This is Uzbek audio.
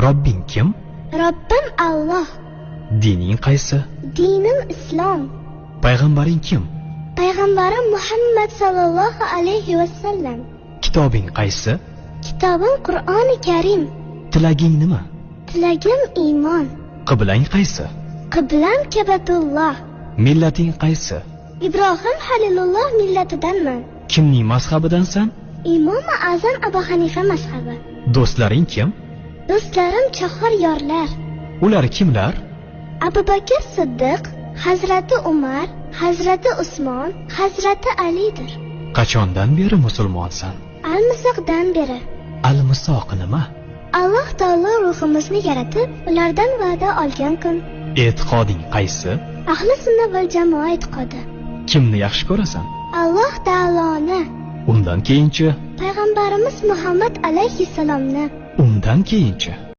Robbing kim? Robbim Alloh. Dining qaysi? Dinim Islom. Payg'ambaring kim? Payg'ambarim Muhammad sallallohu alayhi vasallam. Kitobing qaysi? Kitobim Qur'oni Karim. Tilaging nima? Tilagim iymon. Qiblang qaysi? Qiblam Kabatulloh. Millating qaysi? Ibrohim Halilulloh millatidanman. Kimning mazhabidansan? Imom Azam Abu Hanifa mazhabi. Do'stlaring kim? Do'stlarim chahor yorlar. Ular kimlar? Abu Bakr Siddiq, Hazrati Umar, Hazrati Usmon, Hazrati Alidir. Qachondan beri musulmonsan? Al-Misoqdan beri. Al-Misoq nima? Alloh taolo ruhimizni yaratib, ulardan va'da olgan kun. E'tiqoding qaysi? Ahli sunna val jamoa e'tiqodi. Kimni yaxshi ko'rasan? Alloh taoloni. Undan keyinchi? Payg'ambarimiz Muhammad alayhissalomni. Undan keyinchi?